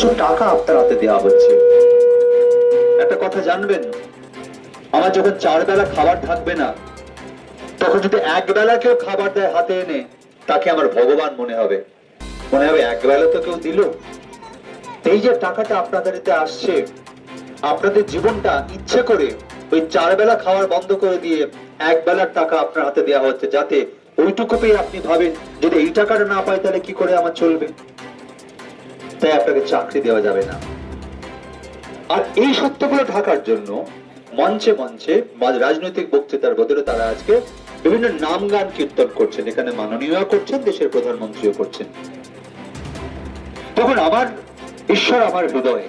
কিছু টাকা আপনার হাতে দেওয়া হচ্ছে। একটা কথা জানবেন, আমার যখন 4 বেলা খাবার থাকবে না, তখন যদি 1 বেলা কেউ খাবার দেয় হাতে এনে, তাকে আমার ভগবান মনে হবে। মনে হবে 1 বেলা তো কেউ দিল। এই যে টাকাটা আপনাদের হাতে আসছে, আপনাদের জীবনটা ইচ্ছে করে ওই 4 বেলা খাওয়ার বন্ধ করে দিয়ে 1 বেলার টাকা আপনার হাতে দেওয়া হচ্ছে, যাতে ওইটুকু পেয়ে আপনি ভাবেন যদি এই টাকাটা না পাই তাহলে কি করে আমার চলবে। তাই আপনাকে চাকরি দেওয়া যাবে না। আর এই সত্যগুলো ঢাকার জন্য মঞ্চে মঞ্চে রাজনৈতিক বক্তৃতার বদলে তারা আজকে বিভিন্ন নাম গান কীর্তন করছেন। এখানে মাননীয় করছেন, দেশের প্রধানমন্ত্রীও করছেন। তখন আমার ঈশ্বর আমার হৃদয়ে,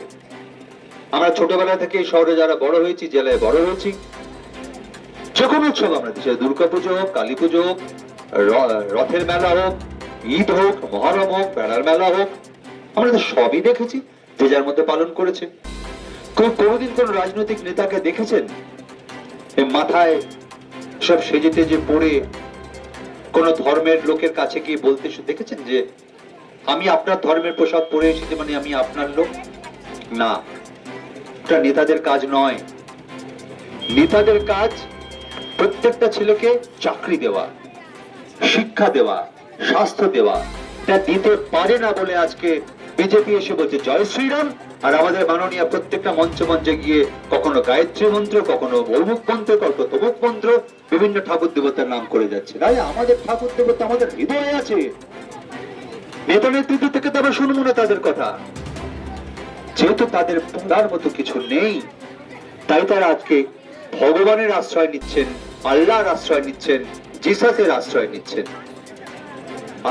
আমরা ছোটবেলা থেকে শহরে যারা বড় হয়েছি, জেলায় বড় হয়েছি, যে কোনো উৎসব আমরা দেশে দুর্গাপুজো হোক, কালী পুজো হোক, রথের মেলা হোক, ঈদ হোক, মহরম হোক, বেড়ার মেলা হোক, আমরা তো সবই দেখেছি, যে যার মধ্যে পালন করেছে। কোনদিন কোন রাজনৈতিক নেতাকে দেখেছেন মাথায় সব সেজে টেজে পড়ে কোন ধর্মের লোকের কাছে গিয়ে বলতে দেখেছেন যে আমি আপনার ধর্মের পোশাক পরে এসেছি মানে আমি আপনার লোক? না, এটা নেতাদের কাজ নয়। নেতাদের কাজ প্রত্যেকটা ছেলেকে চাকরি দেওয়া, শিক্ষা দেওয়া, স্বাস্থ্য দেওয়া। এটা দিতে পারে না বলে আজকে বিজেপি এসে বলছে জয় শ্রীরাম, আর আমাদের মাননীয় প্রত্যেকটা মঞ্চে মঞ্চে গিয়ে কখনো গায়ত্রী মন্ত্র, কখনো অমুক মন্ত্র, কখনো তমুক মন্ত্র, বিভিন্ন ঠাকুর দেবতার নাম করে যাচ্ছে। তাই আমাদের ঠাকুর দেবতা আমাদের হৃদয়ে আছে। নেতা নেতৃত্ব থেকে তো আমরা শুনবো না তাদের কথা, যেহেতু তাদের বলার মতো কিছু নেই। তাই তারা আজকে ভগবানের আশ্রয় নিচ্ছেন, আল্লাহর আশ্রয় নিচ্ছেন, জিসাসের আশ্রয় নিচ্ছেন।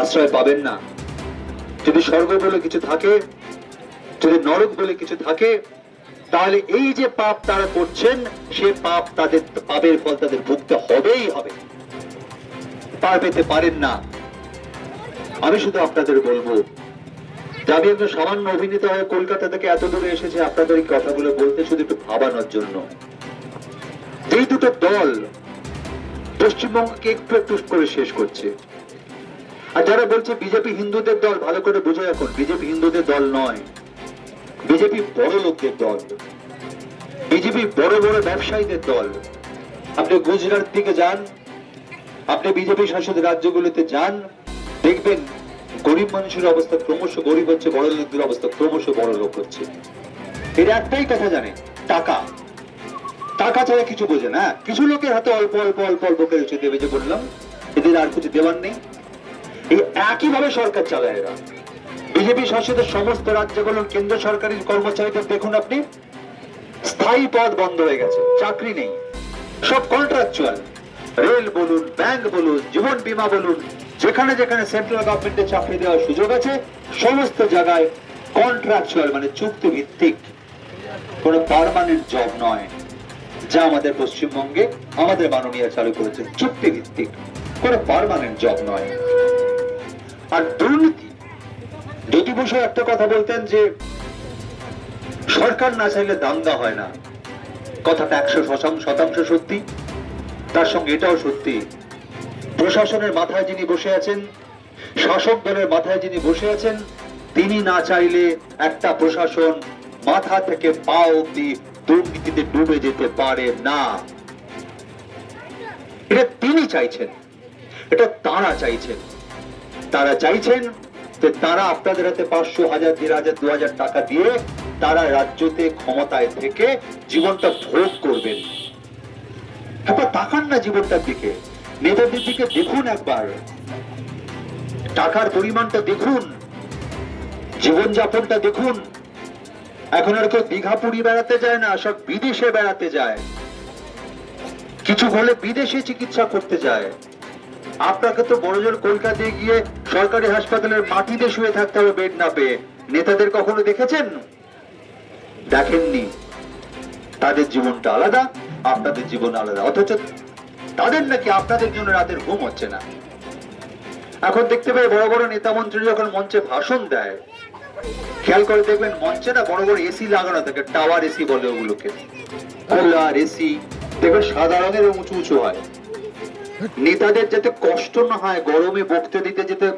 আশ্রয় পাবেন না। যদি স্বর্গ বলে কিছু থাকে, যদি নরক বলে কিছু থাকে, তাহলে এই যে পাপ তারা করছেন, সে পাপ তাদের পাপের ফল তাদের ভুগতে হবেই হবে। পার পেতে পারেন না। আমি শুধু আপনাদের বলবো যে আমি একজন সামান্য অভিনেতা হয়ে কলকাতা থেকে এত দূরে এসেছি আপনাদের এই কথাগুলো বলতে, শুধু একটু ভাবানোর জন্য। এই দুটো দল পশ্চিমবঙ্গকে একটু একটু করে শেষ করছে। আর যারা বলছে বিজেপি হিন্দুদের দল, ভালো করে বুঝে রাখুন, বিজেপি হিন্দুদের দল নয়। বিজেপি বড় লোকদের দল, বিজেপি বড় বড় ব্যবসায়ীদের দল। আপনি গুজরাট দিকে যান, আপনি বিজেপি শাসিত রাজ্যগুলোতে যান, দেখবেন গরিব মানুষের অবস্থা ক্রমশ গরিব হচ্ছে, বড় লোকদের অবস্থা ক্রমশ বড় লোক হচ্ছে। এর একটাই কথা জানে, টাকা। টাকা ছাড়া কিছু বোঝে না। কিছু লোকের হাতে অল্প অল্প অল্প অল্প করে দেবে, যে বললাম, এদের আর কিছু দেওয়ার নেই। এই একইভাবে সরকার চালায় এরা। বিজেপি শাসিত সমস্ত রাজ্যগুলোর কেন্দ্র সরকারি কর্মচারীদের দেখুন আপনি, স্থায়ী পদ বন্ধ হয়ে গেছে, চাকরি নেই, সব কন্ট্রাকচুয়াল। রেল বলুন, ব্যাংক বলুন, জীবন বীমা বলুন, যেখানে যেখানে সেন্ট্রাল গভর্নমেন্টের চাকরি দেওয়ার সুযোগ আছে, সমস্ত জায়গায় কন্ট্রাকচুয়াল, মানে চুক্তি ভিত্তিক, কোনো পার্মানেন্ট জব নয়। যা আমাদের পশ্চিমবঙ্গে আমাদের মাননীয় চালু করেছেন, চুক্তি ভিত্তিক, কোনো পার্মানেন্ট জব নয়। আর দুর্নীতি, জ্যোতি বসু একটা কথা বলতেন যে সরকার না চাইলে দাঙ্গা হয় না। কথাটা 100% সত্যি। তার সঙ্গে এটাও সত্যি, প্রশাসনের মাথায় যিনি বসে আছেন, শাসক দলের মাথায় যিনি বসে আছেন, তিনি না চাইলে একটা প্রশাসন মাথা থেকে পা অবধি দুর্নীতিতে ডুবে যেতে পারে না। এটা তিনি চাইছেন, এটা তারা চাইছেন। তারা চাইছেন যে তারা আপনাদের হাতে 500, 1000, 1500, 2000 টাকা দিয়ে তারা রাজ্যতে ক্ষমতায় থেকে জীবনটা ভোগ করবেন। একবার তাকান না জীবনটার দিকে, নেতাদের দিকে দেখুন একবার, টাকার পরিমাণটা দেখুন, জীবনযাপনটা দেখুন। এখন আর কেউ দীঘা পুরী বেড়াতে যায় না, সব বিদেশে বেড়াতে যায়, কিছু হলে বিদেশে চিকিৎসা করতে যায়। আপনাকে তো বড়জোর কলকাতায় গিয়ে সরকারি হাসপাতালের মাটিতে শুয়ে থাকতে হবে বেড না পেয়ে। নেতাদের কখনো দেখেছেন? দেখেননি। তাদের জীবনটা আলাদা, আপনাদের জীবন আলাদা, অথচ তাদের নাকি আপনাদের জন্য রাতের ঘুম হচ্ছে না। এখন দেখতে পাই বড় বড় নেতা মন্ত্রী যখন মঞ্চে ভাষণ দেয়, খেয়াল করে দেখবেন মঞ্চে না বড় বড় এসি লাগানো থাকে, টাওয়ার এসি বলে ওগুলোকে, কুলার এসি, দেখবেন সাদা রঙের উঁচু উঁচু হয়। নেতাদের যাতে কষ্ট না হয়, গরমে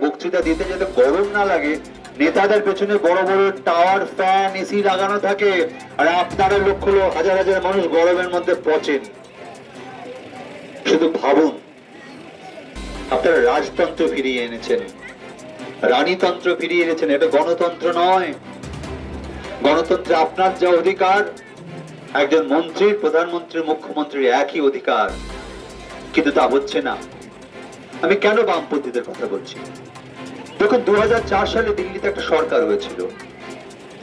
বক্তৃতা দিতে যাতে গরম না লাগে, নেতাদের পেছনে বড় বড় টাওয়ার, ফ্যান, এসি লাগানো থাকে, আর আপনারা লক্ষ হাজার হাজার মানুষ গরমের মধ্যে পচেন। শুধু ভাবুন, আপনারা রাজতন্ত্র ফিরিয়ে এনেছেন, রানীতন্ত্র ফিরিয়ে এনেছেন। এটা গণতন্ত্র নয়। গণতন্ত্রে আপনার যা অধিকার, একজন মন্ত্রীর, প্রধানমন্ত্রী, মুখ্যমন্ত্রীর একই অধিকার, কিন্তু তা হচ্ছে না। আমি কেন বামপন্থীদের কথা বলছি? দেখুন, 2004 সালে দিল্লিতে একটা সরকার হয়েছিল,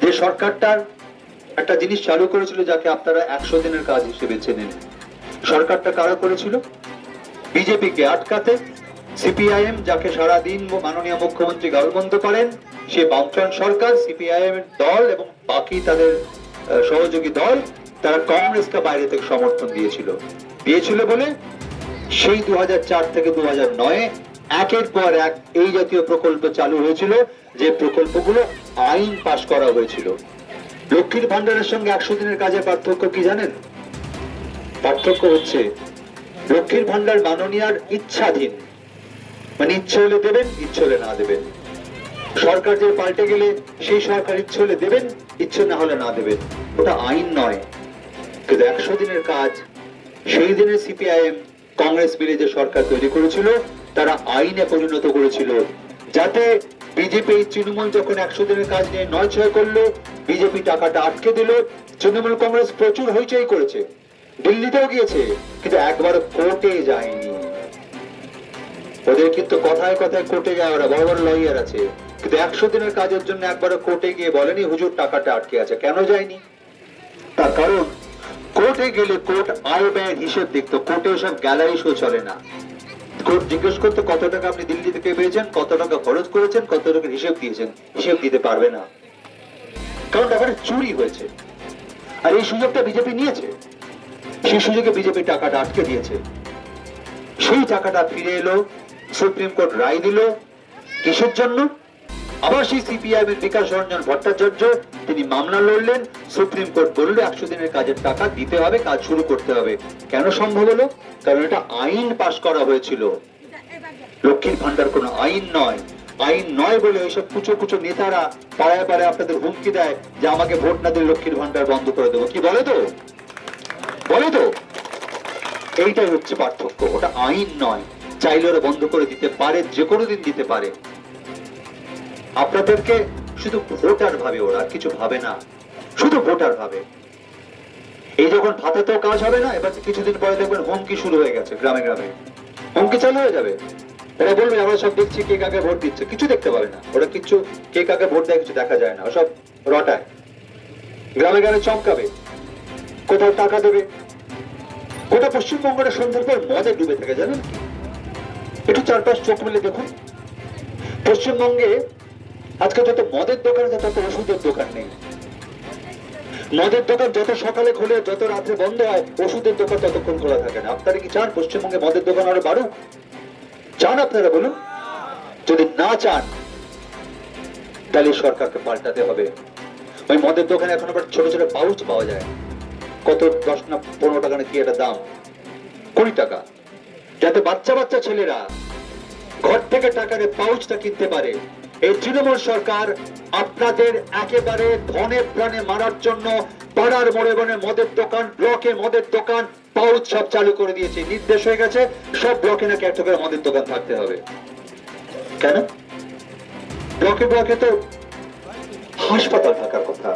যে সরকারটার একটা জিনিস চালু করেছিল যাকে আপনারা 100 দিনের কাজ হিসেবে চেনেন। সরকারটা কারা করেছিল? বিজেপিকে আটকাতে। সিপিআইএম, যাকে সারাদিন মাননীয় মুখ্যমন্ত্রী গালমন্দ করেন, সে বামফ্রন্ট সরকার, সিপিআইএম দল এবং বাকি তাদের সহযোগী দল, তারা কংগ্রেসকে বাইরে থেকে সমর্থন দিয়েছিল বলে সেই 2004 থেকে 2009 একের পর এক এই জাতীয় প্রকল্প চালু হয়েছিল, যে প্রকল্পগুলো আইন পাশ করা হয়েছিল। লক্ষ্মীর ভান্ডারের সঙ্গে 100 দিনের কাজের পার্থক্য কি জানেন? পার্থক্য হচ্ছে লক্ষ্মীর ভান্ডার মাননীয়ার ইচ্ছাধীন, মানে ইচ্ছে হলে দেবেন, ইচ্ছে হলে না দেবেন। সরকার যে পাল্টে গেলে সেই সরকার ইচ্ছে হলে দেবেন, ইচ্ছে না হলে না দেবেন। ওটা আইন নয়। কিন্তু 100 দিনের কাজ সেই দিনের সিপিআইএম কংগ্রেস মিলে যে সরকার তৈরি করেছিল, তারা আইনে পরিণত করেছিল, যাতে বিজেপি, তৃণমূল যখন 100 দিনের কাজ নিয়ে নয়-ছয় করলো, বিজেপি টাকাটা আটকে দিল। তৃণমূল কংগ্রেস প্রচুর হইচই করেছে, দিল্লিতেও গিয়েছে, কিন্তু একবার কোর্টে যায়নি। ওদের কিন্তু কথায় কথায় কোর্টে যায়, ওরা বড় বড় লয়ার আছে, কিন্তু 100 দিনের কাজের জন্য একবার কোর্টে গিয়ে বলেনি হুজুর টাকাটা আটকে আছে। কেন যায়নি? তার কারণ কোর্টে গেলে কোর্ট আয় ব্যয়ের হিসেব দেখতো। কোর্টে সব গ্যালারি শো চলে না। কোর্ট জিজ্ঞেস করতো কত টাকা আপনি দিল্লি থেকে পেয়েছেন, কত টাকা খরচ করেছেন, কত টাকার হিসেব দিয়েছেন। হিসেব দিতে পারবে না, কারণ টাকাটা চুরি হয়েছে। আর এই সুযোগটা বিজেপি নিয়েছে, সেই সুযোগে বিজেপি টাকাটা আটকে দিয়েছে। সেই টাকাটা ফিরে এলো, সুপ্রিম কোর্ট রায় দিল। কিসের জন্য? আবার সেই সিপিআইএম এর বিকাশ রঞ্জন ভট্টাচার্য তিনি মামলা লড়লেন। সুপ্রিম কোর্ট বলল 100 দিনের কাজের টাকা দিতে হবে, কাজ শুরু করতে হবে। কেন সম্ভব হলো? কারণ এটা আইন পাশ করা হয়েছিল। লক্ষ্মীর ভান্ডার কোনো আইন নয়। আইন নয় বলে ওইসব কুচো কুচো নেতারা পাড়ায় পাড়ায় আপনাদের হুমকি দেয় যে আমাকে ভোট না দিলে লক্ষ্মীর ভান্ডার বন্ধ করে দেবো। কি বলে তো? বলে তো? এইটাই হচ্ছে পার্থক্য। ওটা আইন নয়। চাইলে ওরা বন্ধ করে দিতে পারে, যে কোনো দিন দিতে পারে। আপনাদেরকে শুধু ভোটার ভাবে, ওরা কিছু ভাবে না, শুধু ভোটার ভাবে। এই যখন ভাতাতেও কাজ হবে না, এবার কিছুদিন পরে দেখবেন হুমকি শুরু হয়ে গেছে, গ্রামে গ্রামে হুমকি চালু হয়ে যাবে। এরা বলবে আমরা সব দেখছি কে কাকে ভোট দিচ্ছে, কিছু দেখতে পাবে না ওরা। কিছু কে কাকে ভোট দেয় কিছু দেখা যায় না, ওসব রটায়। গ্রামে গ্রামে চমকাবে, কোথাও টাকা দেবে। গোটা পশ্চিমবঙ্গটা সন্ধ্যার পর মদে ডুবে থাকে, জানেন কি? একটু চারপাশ চোখ মিলে দেখুন। পশ্চিমবঙ্গে আজকে যত মদের দোকান আছে, তত ওষুধের দোকান নেই। মদের দোকান যত সকালে খোলে, যত রাত্রে বন্ধ হয়, ওষুধের দোকান ততক্ষণ খোলা থাকে না। আপনারা কি চান পশ্চিমবঙ্গে মদের দোকান আরো বাড়ুক? চান আপনারা? বলুন। যদি না চান, তাহলে সরকারকে পাল্টাতে হবে। ওই মদের দোকানে এখন আবার ছোট ছোট পাউচ পাওয়া যায়, কত 10 না 15 টাকা না কি একটা দাম, 20 টাকা, যাতে বাচ্চা বাচ্চা ছেলেরা ঘর থেকে টাকার পাউচটা কিনতে পারে। এই তৃণমূল সরকার আপনাদের একেবারে ধনে প্রাণে মারার জন্য পাড়ার মোড়ে মোড়ে মদের দোকান, ব্লকে মদের দোকান, পাউচ সব চালু করে দিয়েছে। নির্দেশ হয়ে গেছে সব ব্লকে নাকি একটা করে মদের দোকান থাকতে হবে। কেন? ব্লকে ব্লকে তো হাসপাতাল থাকার কথা,